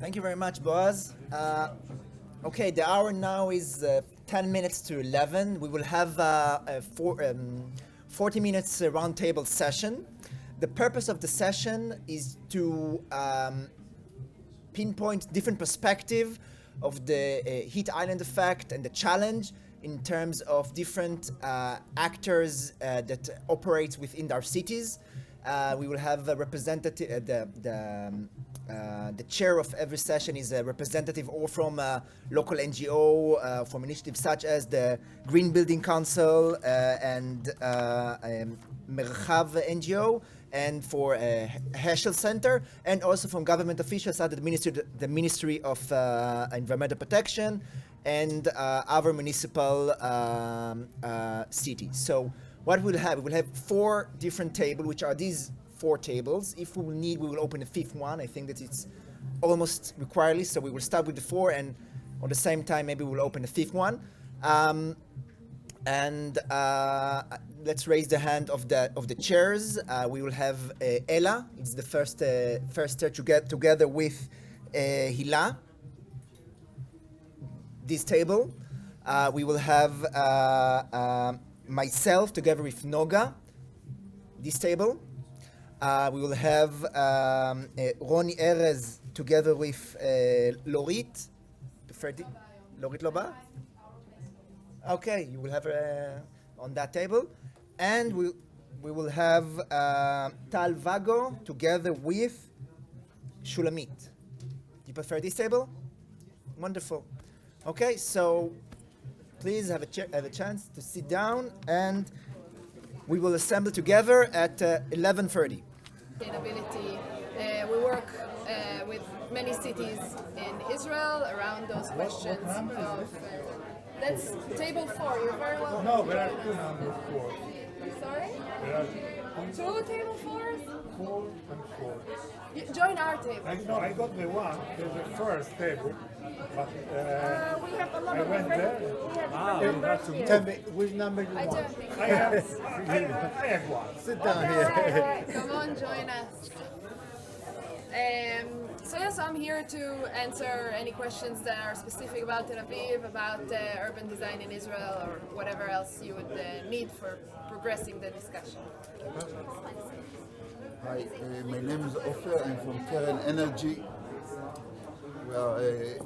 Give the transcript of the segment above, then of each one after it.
Thank you very much, Boaz. Okay, the hour now is 10 minutes to 11. We will have a 40 minutes roundtable session. The purpose of the session is to pinpoint different perspective of the heat island effect and the challenge in terms of different actors that operate within our cities. We will have a representative, the chair of every session is a representative or from a local NGO, from initiatives such as the Green Building Council and Merchav NGO, and for Heschel Center, and also from government officials at the Ministry of Environmental Protection and other municipal cities. So what we'll have 4 different tables, which are these 4 tables. If we will need, we will open a 5th one. I think that it's almost required, so we will start with the 4, and at the same time maybe we'll open a 5th one. Let's raise the hand of the chairs. We will have Ella. It's the first to get together with Hila. This table. We will have myself together with Noga. This table. We will have Roni Erez together with Lorit. Lorit Loba? Okay, you will have on that table. And we will have Tal Vago together with Shulamit. Do you prefer this table? Wonderful. Okay, so please have a chance to sit down, and we will assemble together at 11:30. Sustainability. We work with many cities in Israel around those questions of... That's table 4, you're very well... No, there are 2 number 4. Sorry? There are 2 table 4s? 4 and 4. Join our table. I got the one, the first table, but We have a lot I of went there. numbers here. Tell me which number you I want. don't think... I have one. Sit down All here. right, all right. Come on, join us. So yes, I'm here to answer any questions that are specific about Tel Aviv, about urban design in Israel, or whatever else you would need for progressing the discussion. Hi, my name is Ofer. I'm from Keren Energy. We are a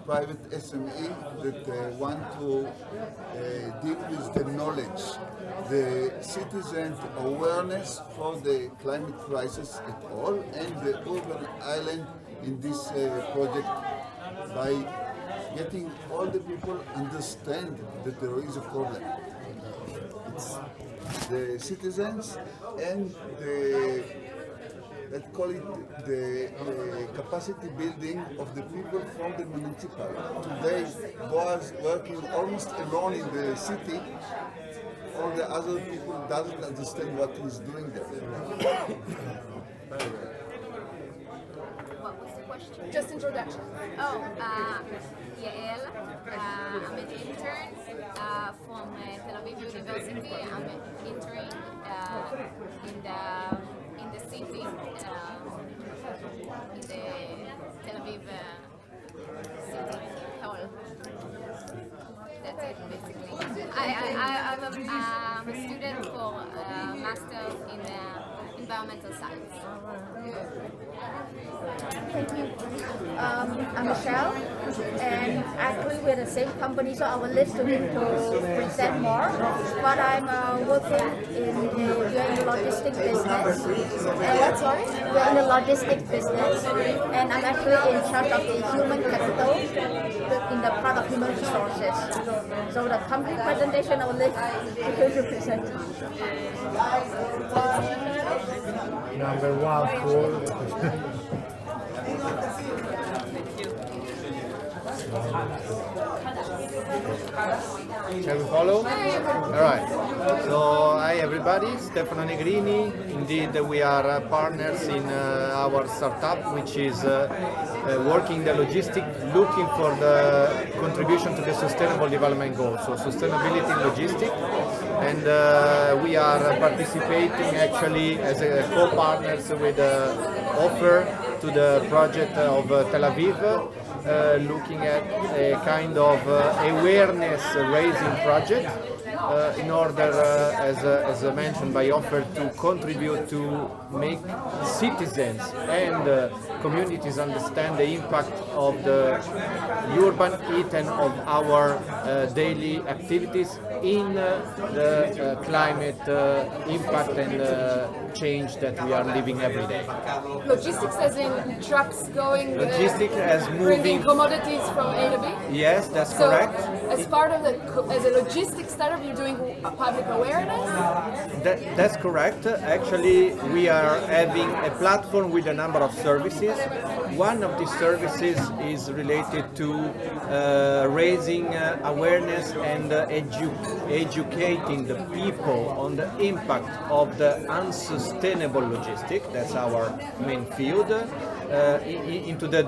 private SME that want to deal with the knowledge, the citizens' awareness for the climate crisis at all, and the urban island in this project by getting all the people understand that there is a problem. It's the citizens and the, let's call it the capacity building of the people from the municipal. Today, Boaz working almost alone in the city. All the other people doesn't understand what he's doing there. What was the question? Just introduction. Oh, Yael. I'm an intern from Tel Aviv University. I'm interning in the city, in the Tel Aviv city hall. That's it, basically. I'm a student for master's in environmental science. Thank you. I'm Michelle, and actually we're the same company, so I will leave to him to present more. But I'm working we're in the logistics business. And what, sorry? We're in the logistics business, and I'm actually in charge of the human capital in the part of human resources. So the company presentation I will leave to him to present. Number 1, 4. Shall we follow? All right. So, hi everybody, Stefano Negrini. Indeed, we are partners in our startup, which is working the logistics, looking for the contribution to the Sustainable Development Goals, so sustainability in logistics. And we are participating actually as a co-partners with Offer to the project of Tel Aviv, looking at a kind of awareness raising project in order, as mentioned by Ofer, to contribute to make citizens and communities understand the impact of the urban heat and of our daily activities in the climate impact and change that we are living every day. Logistics as in trucks going, Logistics as bringing moving. commodities from A to B? Yes, that's So, correct. as part of as a logistics startup, you're doing public awareness? That's correct. Actually, we are having a platform with a number of services. One of these services is related to raising awareness and educating the people on the impact of the unsustainable logistics. That's our main field. Into the,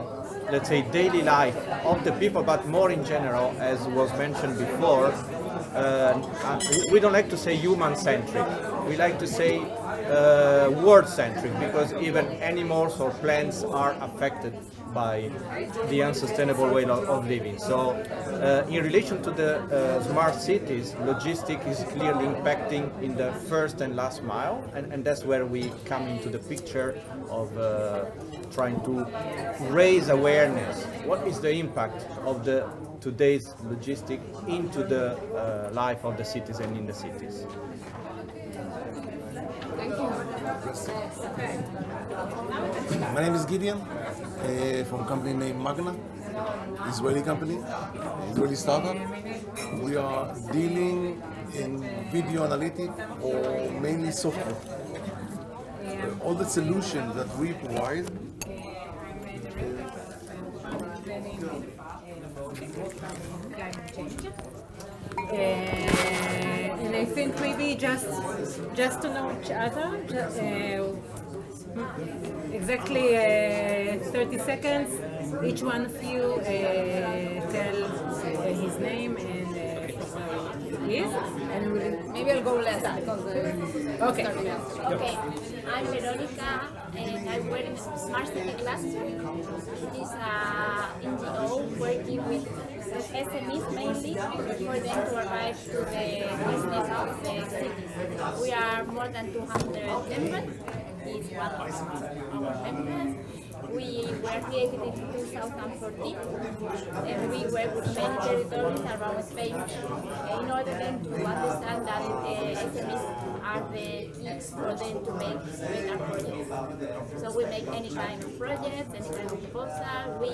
let's say, daily life of the people, but more in general, as was mentioned before. We don't like to say human-centric. We like to say world-centric, because even animals or plants are affected by the unsustainable way of living. So in relation to the smart cities, logistics is clearly impacting in the first and last mile, and that's where we come into the picture of trying to raise awareness. What is the impact of the today's logistics into the life of the citizen in the cities? Thank you. My name is Gideon, from a company named Magna, Israeli company, Israeli startup. We are dealing in video analytics or mainly software. All the solutions that we provide and I think maybe just to know each other, exactly 30 seconds, each one of you tell his name and where he is, and Maybe I'll go last because okay. Okay, I'm Veronica and I work in Smart City Cluster. It is an NGO working with SMEs mainly for them to arrive to the business of the cities. We are more than 200 members. He is one of our members. We were created in 2014 and we work with many territories around Spain in order then to understand that SMEs are the keys for them to make better projects. So we make any kind of projects, any kind of proposal. We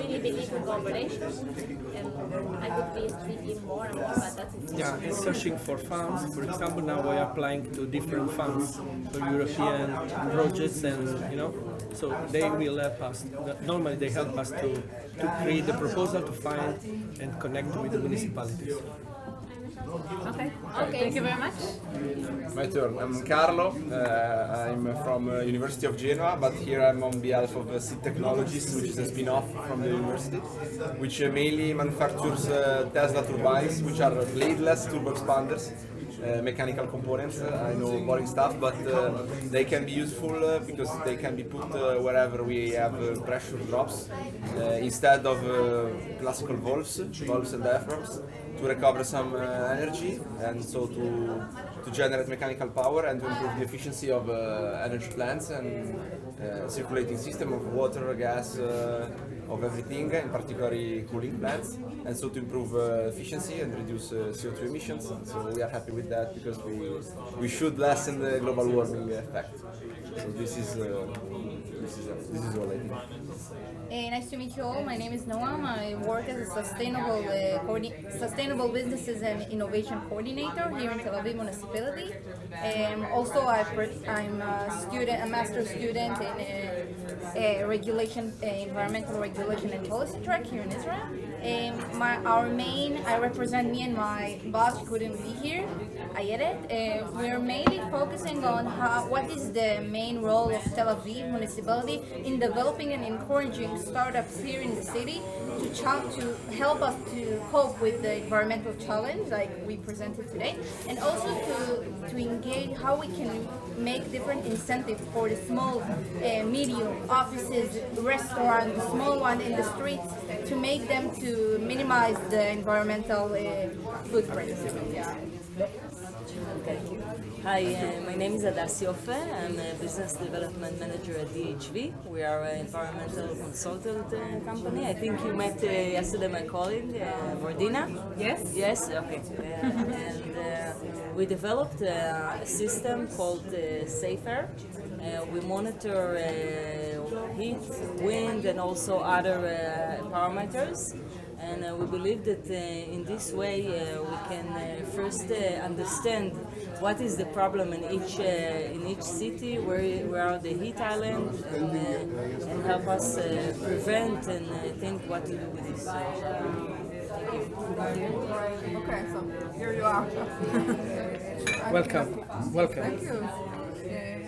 really believe in cooperation, and I could be speaking more and more, but that's it. Yeah, searching for funds. For example, now we are applying to different funds for European projects, and so they will help us. Normally, they help us to create the proposal, to find and connect with the municipalities. Okay. Thank you very much. My turn. I'm Carlo. I'm from University of Genoa, but here I'm on behalf of SEED Technologies, which is a spin-off from the university, which mainly manufactures Tesla turbines, which are bladeless turbo expanders. Mechanical components, I know boring stuff, but they can be useful because they can be put wherever we have pressure drops instead of classical valves and diaphragms, to recover some energy, and so to generate mechanical power and to improve the efficiency of energy plants and circulating system of water, gas, of everything, in particular cooling plants, and so to improve efficiency and reduce CO2 emissions. So we are happy with that because we should lessen the global warming effect. So this is all I think. Nice to meet you all. My name is Noam. I work as a sustainable businesses and innovation coordinator here in Tel Aviv Municipality. Also, I'm a master student in environmental regulation and policy track here in Israel. I represent me and my boss, who couldn't be here, Ayelet. We're mainly focusing on what is the main role of Tel Aviv Municipality in developing and encouraging startups here in the city to help us to cope with the environmental challenge like we presented today, and also to engage how we can make different incentives for the small, medium offices, restaurants, the small one in the streets, to make them to minimize the environmental footprint. Hi, my name is Adas Yofe. I'm a business development manager at DHV. We are an environmental consultant company. I think you met yesterday my colleague, Vordina. Yes. Yes, okay. And we developed a system called SafeAir. We monitor heat, wind, and also other parameters. And we believe that in this way we can first understand what is the problem in each city, where are the heat islands, and help us prevent and think what to do with this. Thank you. Okay, so here you are. Welcome. Thank you.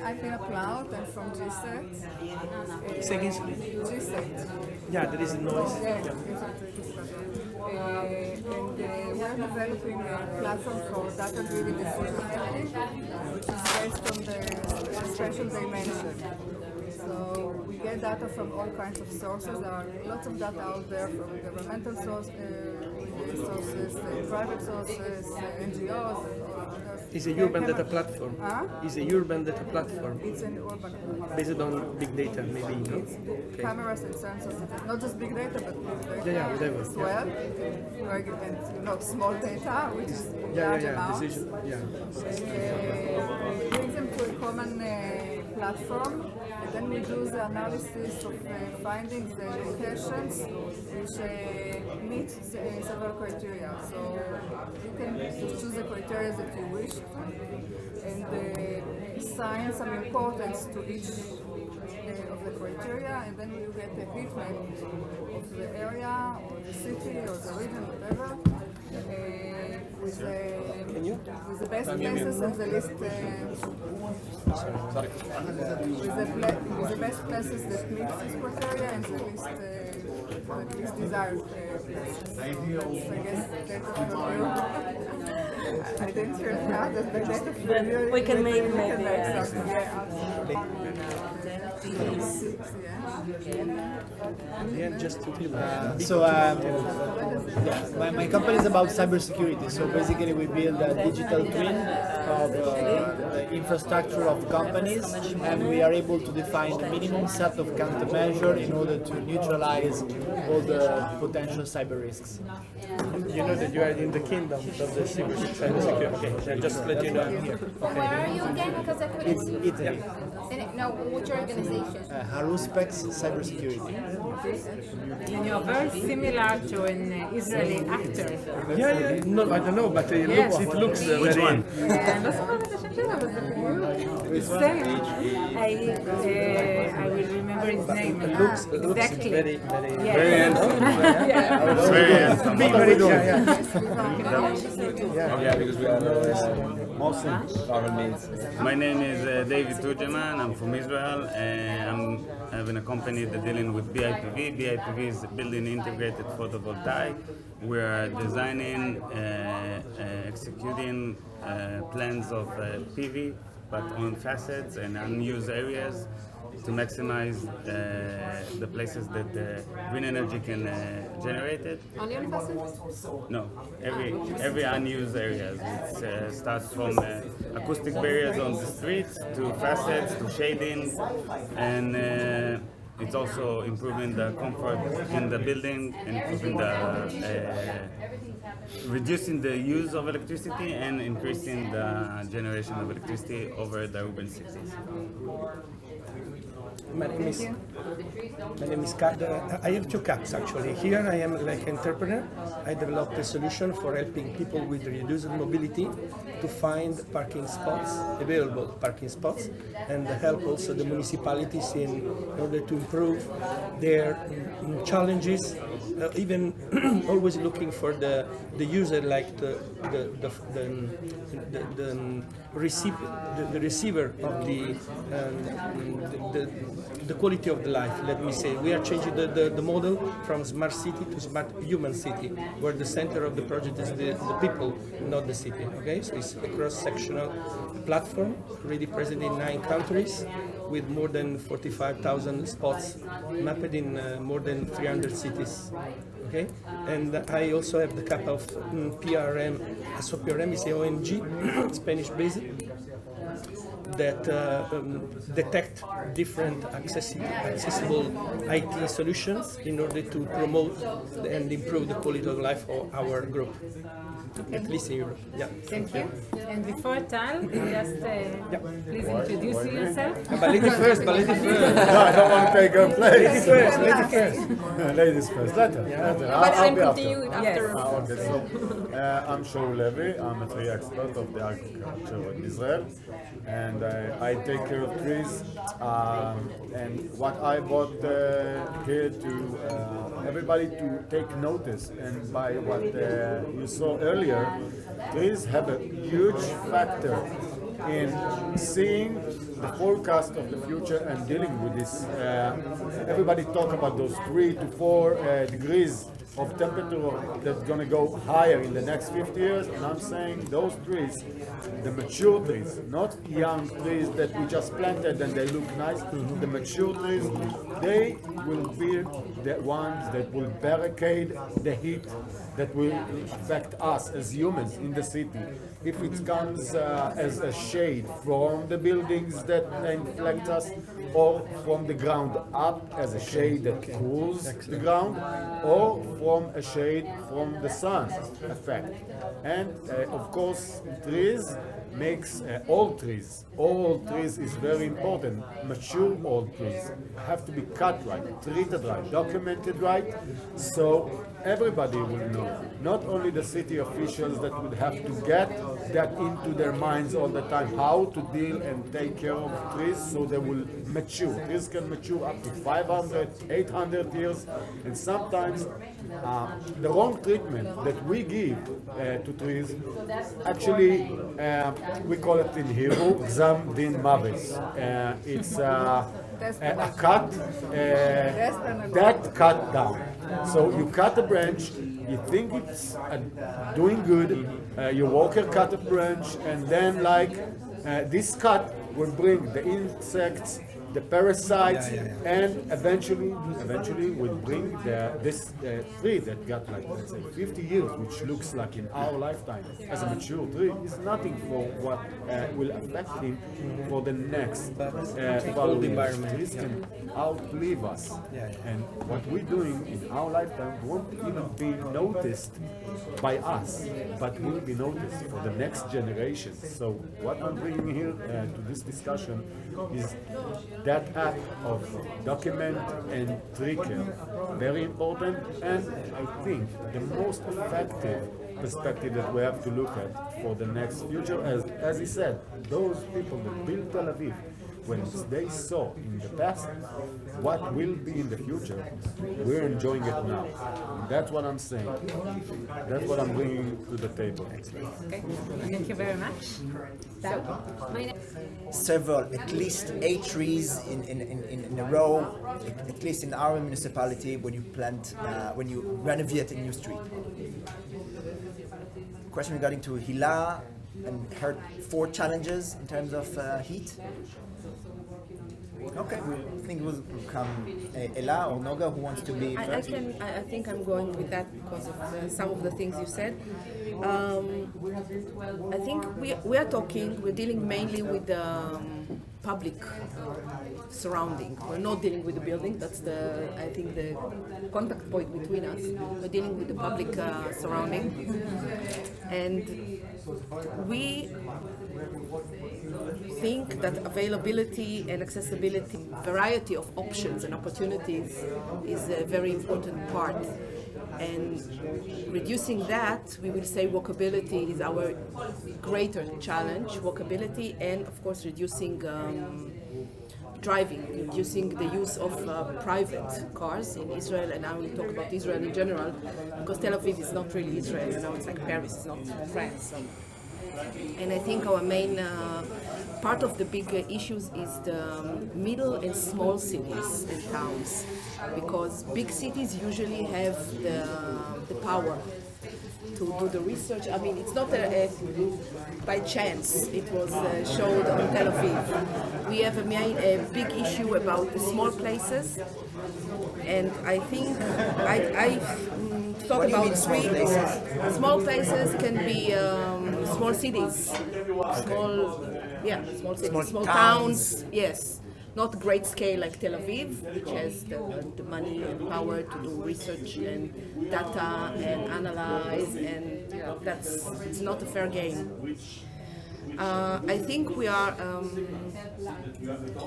I'm Pina Plaut, I'm from GSET. Second. GSET. Yeah, there is a noise. And we are developing a platform for data-driven decision making, which is based on the spatial dimension. So we get data from all kinds of sources. There are lots of data out there from governmental sources, private sources, NGOs. It's a urban data platform. It's a urban data platform. It's an urban platform. Based on big data, maybe. No? Okay. Cameras and sensors, not just big data, but big data whatever. as well. And small data, which is large amounts. Decision. Yeah. We bring them to a common platform, and then we do the analysis of findings, the locations, which meet several criteria. So you can choose the criteria that you wish to, and assign some importance to each of the criteria, and then you get a heat map of the area, or the city, or the region, whatever. With the best places and the least with the best places that meet this criteria and the least desired places. I guess data from you. I didn't hear that, but the data from you. We can make maybe. My company is about cybersecurity. So basically, we build a digital twin of the infrastructure of companies, and we are able to define the minimum set of countermeasures in order to neutralize all the potential cyber risks. You know that you are in the kingdom of the cybersecurity. Okay, just let you know. Where are you again? Because I couldn't see. Italy. No, which organization? Haruspex Cybersecurity. And you're very similar to an Israeli actor. Yeah. No, I don't know, but it looks Which one? Same. I will remember his name. It looks exactly. very Very handsome. Very handsome. Yeah, because we are governments. My name is David Tujeman. I'm from Israel. I'm having a company that's dealing with BIPV. BIPV is building integrated photovoltaic. We are designing, executing plans of PV, but on facets and unused areas to maximize the places that green energy can generate it. Only on facets? No, every unused areas. It starts from acoustic barriers on the streets to facets to shading, and it's also improving the comfort in the building and improving the reducing the use of electricity and increasing the generation of electricity over the urban cities. My name is Kat. I have two cats actually. Here I am like an entrepreneur. I developed a solution for helping people with reduced mobility to find parking spots, available parking spots, and help also the municipalities in order to improve their challenges even always looking for the user, like the receiver of the quality of the life. Let me say, we are changing the model from smart city to smart human city, where the center of the project is the people, not the city. Okay, so it's a cross-sectional platform, already present in 9 countries, with more than 45,000 spots mapped in more than 300 cities. Okay, and I also have the cap of PRM. So PRM is a ONG, Spanish-based, that detect different accessible IT solutions in order to promote and improve the quality of life of our group, at least in Europe. Yeah. Thank you. And before Tal, just please introduce yourself. But lady first, No, I don't want to take her place. Ladies first, ladies first. Ladies first, later. But I'll I'm be continuing after. Okay, so I'm Shaul Levy. I'm a tree expert of the agriculture in Israel, and I take care of trees. And what I brought here to everybody to take notice, and by what you saw earlier, trees have a huge factor in seeing the forecast of the future and dealing with this. Everybody talk about those 3 to 4 degrees of temperature that's going to go higher in the next 50 years, and I'm saying those trees, the mature trees, not young trees that we just planted and they look nice, the mature trees, they will be the ones that will barricade the heat that will affect us as humans in the city. If it comes as a shade from the buildings that inflect us, or from the ground up as a shade that cools the ground, or from a shade from the sun effect. And of course, trees makes old trees. Old trees is very important. Mature old trees have to be cut right, treated right, documented right, so everybody will know. Not only the city officials that would have to get that into their minds all the time, how to deal and take care of trees so they will mature. Trees can mature up to 500, 800 years, and sometimes the wrong treatment that we give to trees, actually we call it in Hebrew, Gzam Din Mavis. It's a cut, that cut down. So you cut a branch, you think it's doing good, your worker cut a branch, and then this cut will bring the insects, the parasites, and eventually will bring this tree that got let's say 50 years, which looks like in our lifetime as a mature tree, is nothing for what will affect him for the next following environment. Trees can outlive us, and what we're doing in our lifetime won't even be noticed by us, but will be noticed for the next generation. So what I'm bringing here to this discussion is that act of document and tree care, very important, and I think the most effective perspective that we have to look at for the next future. As he said, those people that built Tel Aviv, when they saw in the past what will be in the future, we're enjoying it now. And that's what I'm saying. That's what I'm bringing to the table. Okay, thank you very much. Several, at least 8 trees in a row, at least in our municipality, when you plant, when you renovate a new street. Question regarding to Hila and her 4 challenges in terms of heat. Okay, I think it will come Ella or Noga, who wants to be first. I think I'm going with that because of some of the things you said. I think we're dealing mainly with the public surrounding. We're not dealing with the building. That's I think the contact point between us. We're dealing with the public surrounding, and we think that availability and accessibility, variety of options and opportunities is a very important part. And reducing that, we will say walkability is our greater challenge, walkability, and of course reducing driving, reducing the use of private cars in Israel, and I will talk about Israel in general, because Tel Aviv is not really Israel, and now it's like Paris, it's not France. And I think our main part of the big issues is the middle and small cities and towns, because big cities usually have the power to do the research. I mean, it's not by chance it was showed on Tel Aviv. We have a big issue about the small places, and I think I thought about small three places? small places can be small cities, small cities, small towns. Yes, not great scale like Tel Aviv, which has the money and power to do research and data and analyze, and it's not a fair game. I think we are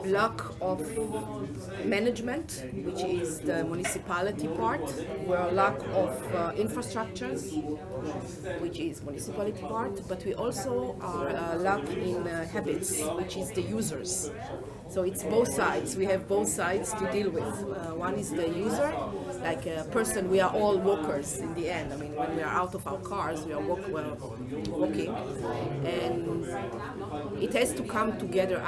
lack of management, which is the municipality part. We are lack of infrastructures, which is municipality part. But we also are lack in habits, which is the users. So it's both sides. We have both sides to deal with. One is the user, like a person. We are all walkers in the end. I mean, when we are out of our cars, we are walking, and it has to come together.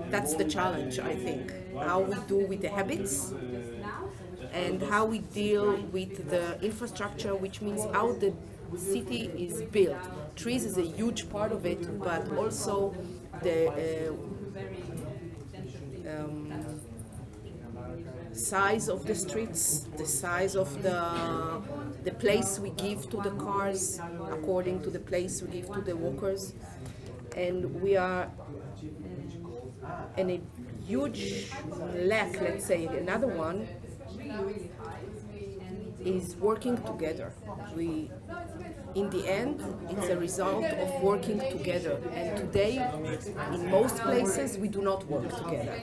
That's the challenge, I think. How we do with the habits, and how we deal with the infrastructure, which means how the city is built. Trees is a huge part of it, but also the size of the streets, the size of the place we give to the cars, according to the place we give to the walkers, and we are in a huge lack. Let's say another one is working together. In the end, it's a result of working together. And today, in most places, we do not work together.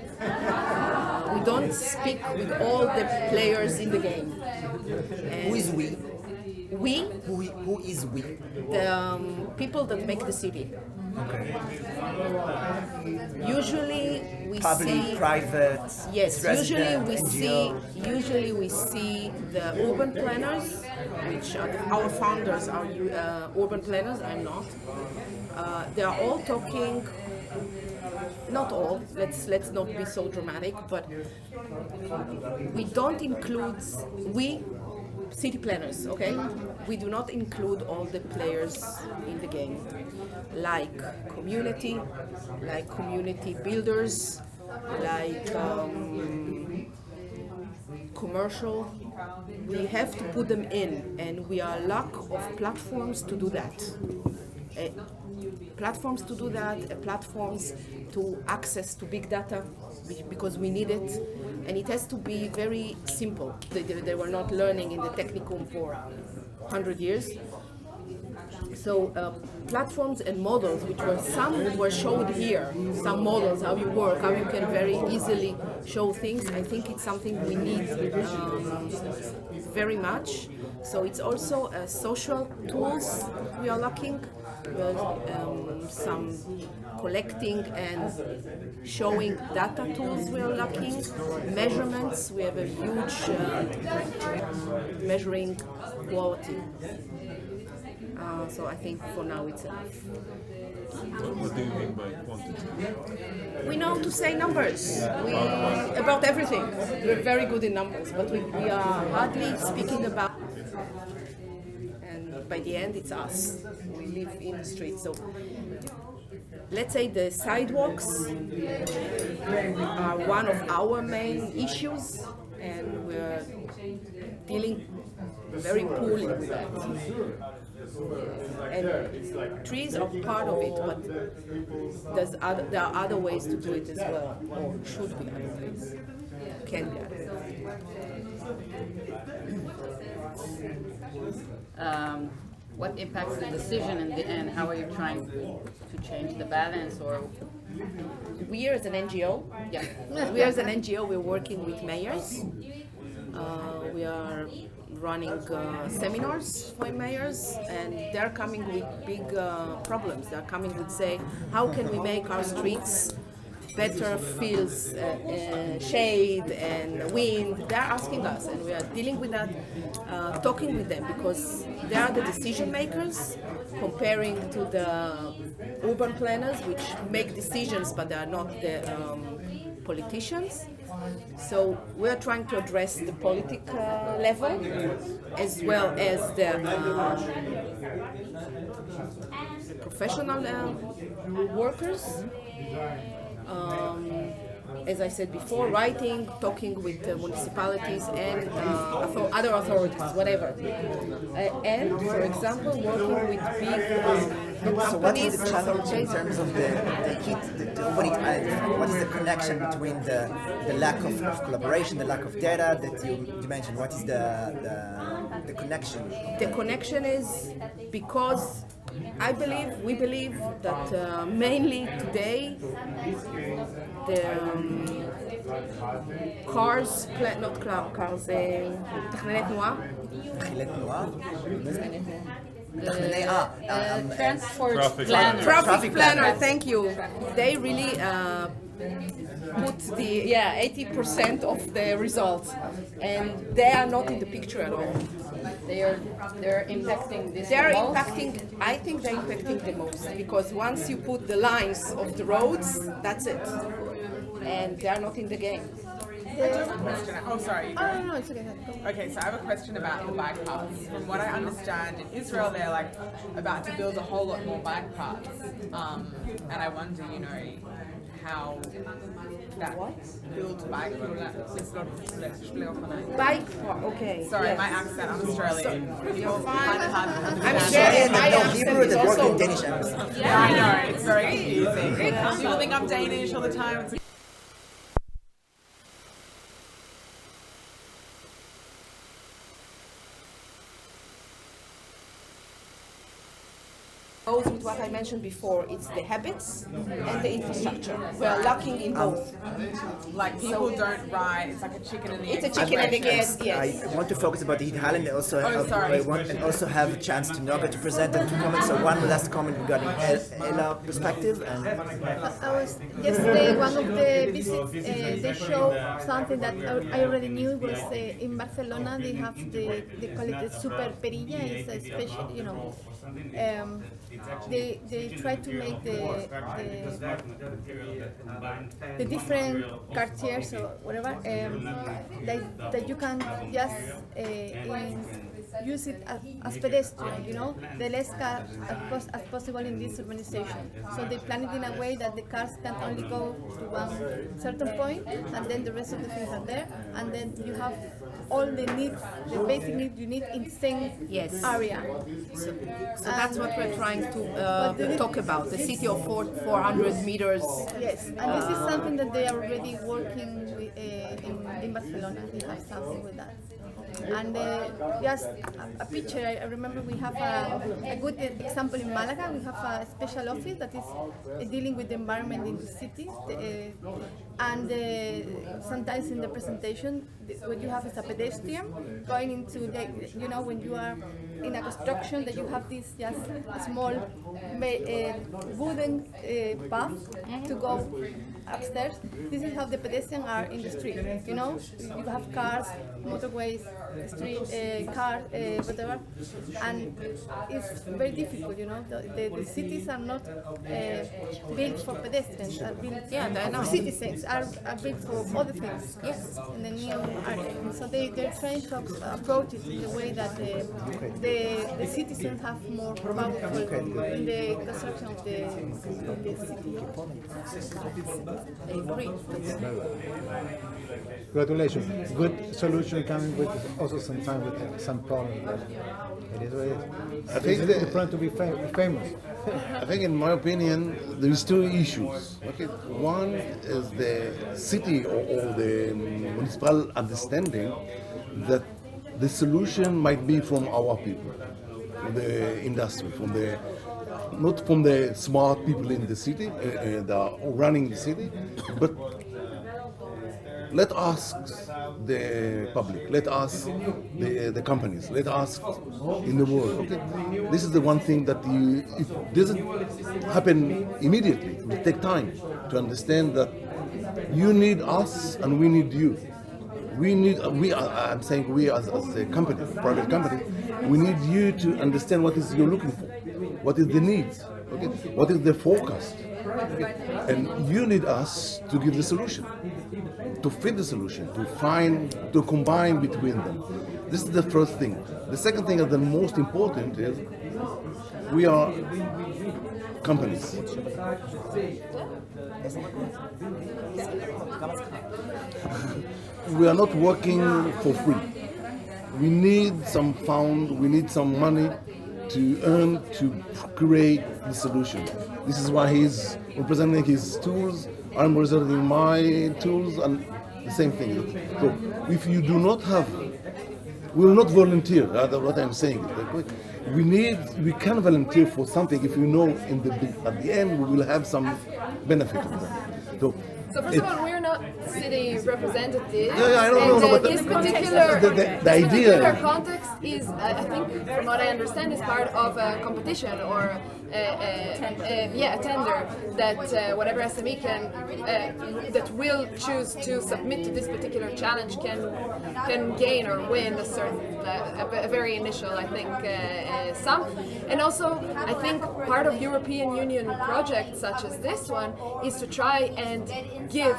We don't speak with all the players in the game. And who is we? We? Who is we? The people that make the city. Okay. Usually we Public, see private. yes. resident, Usually we see the urban planners, which are our founders are urban planners. I'm not. They are all talking. Not all. Let's not be so dramatic, but we don't include city planners, okay? We do not include all the players in the game, like community builders, like commercial. We have to put them in, and we are lack of platforms to do that. Platforms to access to big data, because we need it, and it has to be very simple. They were not learning in the technicum for 100 years. So platforms and models, some were showed here, some models, how you work, how you can very easily show things. I think it's something we need very much. So it's also social tools we are lacking. Some collecting and showing data tools we are lacking. Measurements, we have a huge measuring quality. So I think for now it's enough. What do you mean by quantity? We know to say numbers about everything. We're very good in numbers, but we are hardly speaking about. And by the end, it's us. We live in the streets. So let's say the sidewalks are one of our main issues, and we're dealing very poorly with that. And trees are part of it, but there are other ways to do it as well, or should be other ways, can be other ways. What impacts the decision in the end? How are you trying to change the balance, or? We as an NGO, we're working with mayors. We are running seminars for mayors, and they're coming with big problems. They're coming with say, how can we make our streets better fields, shade and wind. They're asking us, and we are dealing with that, talking with them, because they are the decision makers, comparing to the urban planners, which make decisions, but they are not the politicians. So we're trying to address the political level as well as the professional workers. As I said before, writing, talking with municipalities and other authorities, whatever. And, for example, working with big So what is the challenge in terms of the heat, what is the connection between the lack of collaboration, the lack of data that you mentioned? What is the connection? The connection is because we believe that mainly today the מתכנני תנועה. Traffic planner, thank you. They really put the 80% of the results, and they are not in the picture at all. They're impacting this. I think they're impacting the most, because once you put the lines of the roads, that's it, and they are not in the game. I do have a question. Oh, sorry. No, it's okay. Okay, so I have a question about the bike paths. From what I understand, in Israel, they're like about to build a whole lot more bike paths, and I wonder, how that build bike okay. Sorry, yes. my accent. I'm Australian. You're fine. I'm Australian and no Hebrew that work in Danish embassy. Yeah, I know. It's very confusing. People think I'm Danish all the time. It's goes with what I mentioned before. It's the habits and the infrastructure. We are lacking in both. Like people don't ride. It's like a chicken and the egg. It's a chicken and egg. Yes. I want to focus about the Heat Hall and also sorry. I want and also have a chance to Noga to present and to comment. So one last comment regarding Ella perspective and. Yesterday, one of the visits, they show something that I already knew was in Barcelona. They have they call it the super perilla. It's a special, they try to make the different quartiers or whatever that you can just use it as pedestrian, the less cars as possible in this urbanization. So they plan it in a way that the cars can only go to one certain point, and then the rest of the things are there, and then you have all the needs, the basic needs you need in the same area. So that's what we're trying to talk about, the city of 400 meters. Yes, and this is something that they are already working with in Barcelona. They have something with that. And just a picture, I remember we have a good example in Malaga. We have a special office that is dealing with the environment in the cities. And sometimes in the presentation, what you have is a pedestrian going into the, when you are in a construction, that you have this just small wooden path to go upstairs. This is how the pedestrians are in the street. You have cars, motorways, street, cars, whatever, and it's very difficult. The cities are not built for pedestrians. Are built for citizens. Are built for other things. Yes, in the new area. So they're trying to approach it in the way that the citizens have more power in the construction of the city. I agree. Congratulations. Good solution coming with also sometimes with some problem. It is what it is. I think the plan to be famous. I think, in my opinion, there is two issues. Okay, one is the city or the municipal understanding that the solution might be from our people, from the industry, not from the smart people in the city that are running the city, but let us the public, let us the companies, let us in the world. Okay, this is the one thing that it doesn't happen immediately. It will take time to understand that You need us and we need you. I'm saying we as a company, private company, we need you to understand what is you're looking for, what is the needs, okay? What is the forecast, okay? And you need us to give the solution, to fit the solution, to combine between them. This is the first thing. The second thing, and the most important, is we are companies. We are not working for free. We need some fund, we need some money to earn to create the solution. This is why he's representing his tools, I'm representing my tools, and the same thing. So if you do not have, we will not volunteer, that's what I'm saying. We can volunteer for something if you know at the end we will have some benefit of that. So first of all, we're not city representatives. Yeah, I don't know. This particular context is, I think, from what I understand, is part of a competition or a tender that whatever SME that will choose to submit to this particular challenge can gain or win a very initial, I think, sum. And also, I think part of European Union projects such as this one is to try and give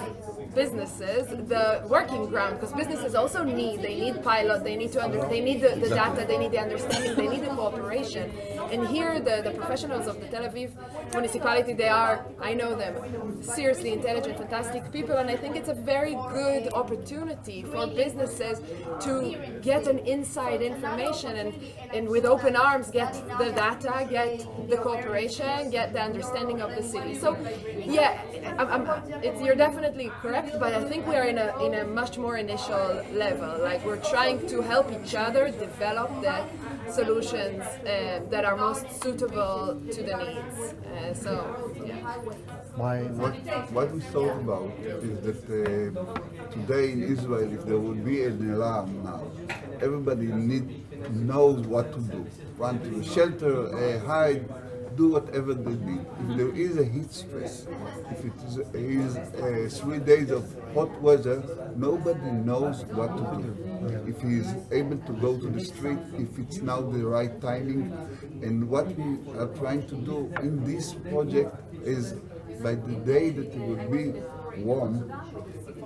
businesses the working ground, because businesses also need pilot, they need the data, they need the understanding, they need the cooperation. And here the professionals of the Tel Aviv municipality, they are, I know them, seriously intelligent, fantastic people, and I think it's a very good opportunity for businesses to get an inside information and with open arms get the data, get the cooperation, get the understanding of the city. So yeah, you're definitely correct, but I think we are in a much more initial level. Like, we're trying to help each other develop the solutions that are most suitable to the needs. What we thought about is that today in Israel, if there would be an alarm now, everybody knows what to do. Run to a shelter, hide, do whatever they need. If there is a heat stress, if it is 3 days of hot weather, nobody knows what to do. If he is able to go to the street, if it's now the right timing. And what we are trying to do in this project is, by the day that it will be warm,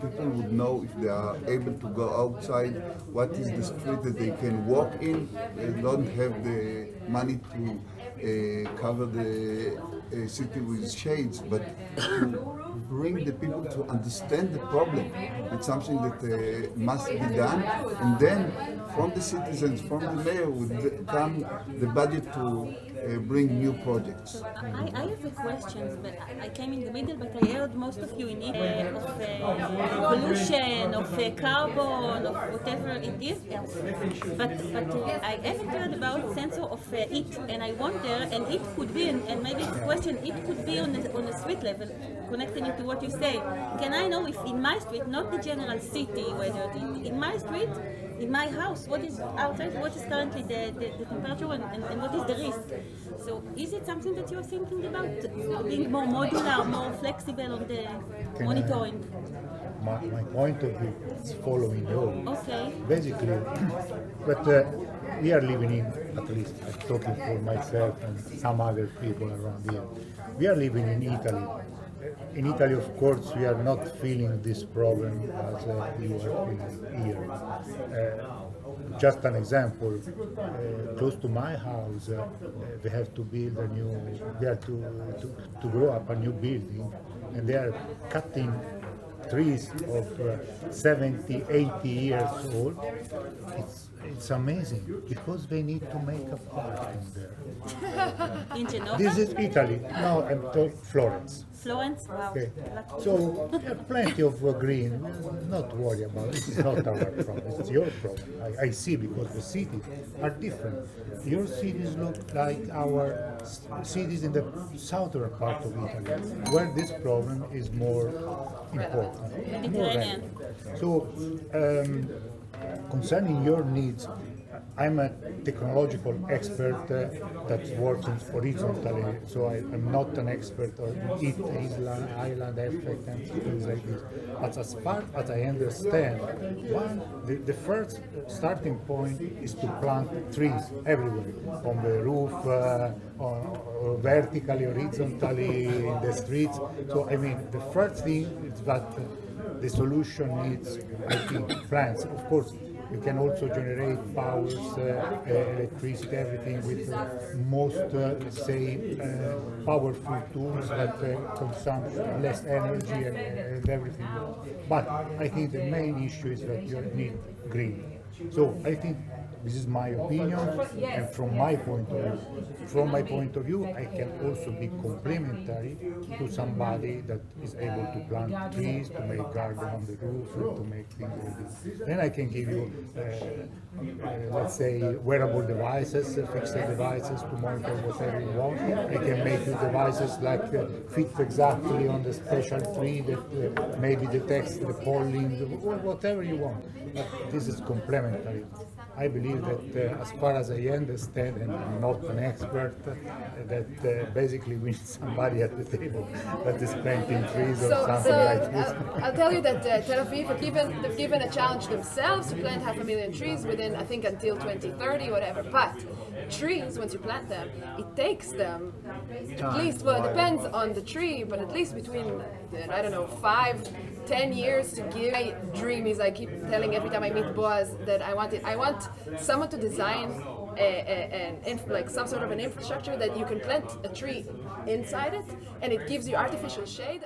people would know if they are able to go outside, what is the street that they can walk in. They don't have the money to cover the city with shades, but to bring the people to understand the problem. It's something that must be done, and then from the citizens, from the mayor would come the budget to bring new projects. I have a question, but I came in the middle, but I heard most of you in it of pollution, of carbon, of whatever it is. But I haven't heard about sensor of it, and I wonder, and it could be, and maybe it's a question, it could be on a street level, connecting it to what you say. Can I know if in my street, not the general city, whether in my street, in my house, what is outside, what is currently the temperature and what is the risk? So is it something that you're thinking about, being more modular, more flexible on the monitoring? My point of view is following you. Okay. Basically, but we are living in, at least I'm talking for myself and some other people around here, we are living in Italy. In Italy, of course, we are not feeling this problem as you are feeling here. Just an example, close to my house, they have to build a new, they have to grow up a new building, and they are cutting trees of 70, 80 years old. It's amazing, because they need to make a park in there. In Genova? This is Italy. No, I'm talking Florence. Florence? Wow. Okay. So there are plenty of green. Not worry about it. It's not our problem. It's your problem. I see, because the cities are different. Your cities look like our cities in the southern part of Italy, where this problem is more important. More relevant. So concerning your needs, I'm a technological expert that works horizontally, so I'm not an expert on island effect and things like this. But as far as I understand, the first starting point is to plant trees everywhere, on the roof, vertically, horizontally, in the streets. So I mean, the first thing is that the solution needs, I think, plants. Of course, you can also generate powers, electricity, everything with most, let's say, powerful tools that consume less energy and everything. But I think the main issue is that you need green. So I think this is my opinion, and from my point of view, I can also be complementary to somebody that is able to plant trees, to make garden on the roof, and to make things like this. Then I can give you, let's say, wearable devices, fixed devices to monitor whatever you want. I can make you devices like fit exactly on the special tree that maybe detects the pollen, whatever you want. But this is complementary. I believe that as far as I understand, and I'm not an expert, that basically we need somebody at the table that is planting trees or something like this. I'll tell you that Tel Aviv they've given a challenge themselves to plant 500,000 trees within, I think, until 2030, whatever. But trees, once you plant them, it takes them at least, well, it depends on the tree, but at least between, I don't know, 5-10 years to give. My dream is, I keep telling every time I meet Boaz that I want someone to design like some sort of an infrastructure that you can plant a tree inside it, and it gives you artificial shade.